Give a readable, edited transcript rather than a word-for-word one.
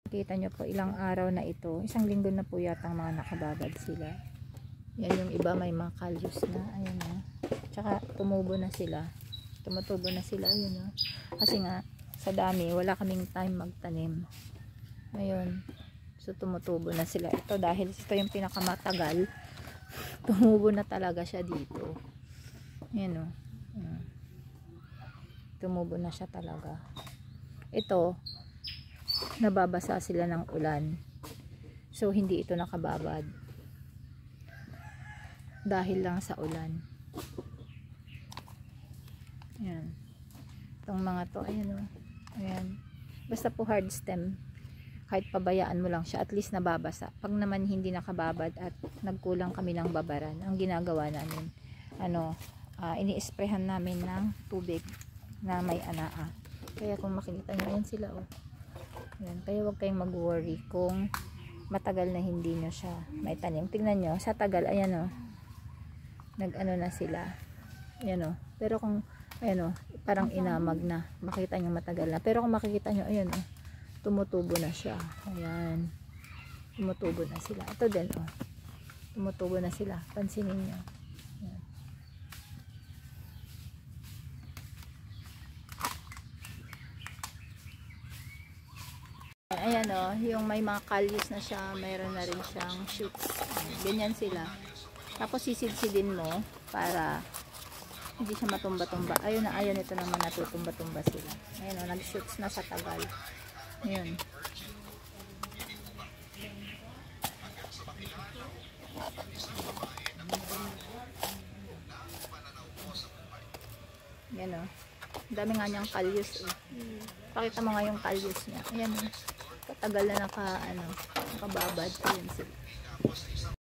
Kita nyo po ilang araw na ito. Isang linggo na po yata mga nakababad sila. Yan yung iba may mga kalyos na. Ayan o. Tsaka tumubo na sila. Tumutubo na sila. Ayan o. Kasi nga sa dami wala kaming time magtanim. Ngayon. So tumutubo na sila. Ito dahil ito yung pinakamatagal. Tumubo na talaga siya dito. Ayan o. Tumubo na siya talaga. Ito, nababasa sila ng ulan. So, hindi ito nakababad. Dahil lang sa ulan. Ayan. Itong mga to, ayan o. Ayan. Basta po hard stem. Kahit pabayaan mo lang siya, at least nababasa. Pag naman hindi nakababad at nagkulang kami ng babaran, ang ginagawa namin, ini-sprayhan namin ng tubig na may anaa. Kaya kung makikita nyo, yan sila oh. Yan. Kaya huwag kayong mag-worry kung matagal na hindi nyo siya may tanim. Tingnan nyo, sa tagal, ayan oh. Nag-ano na sila. Ayan oh. Pero kung, ayan oh, parang inamag na. Makita nyo matagal na. Pero kung makikita nyo, ayan oh. Tumutubo na siya. Ayan. Tumutubo na sila. Ito din oh. Tumutubo na sila. Pansinin nyo. Ayan. Ayan o, yung may mga kalyos na siya, mayroon na rin siyang shoots. Ganyan sila. Tapos sisidsidin mo para hindi siya matumba-tumba. Ayun na, ayun, ito naman natutumba-tumba sila. Ayan o, nag-shoots na sa tagal. Ayan. Ayan o. Dami nga niyang kalyos eh. Pakita mo nga yung kalyos niya. Ayan o. Katagal na nakababad. Ayan sila.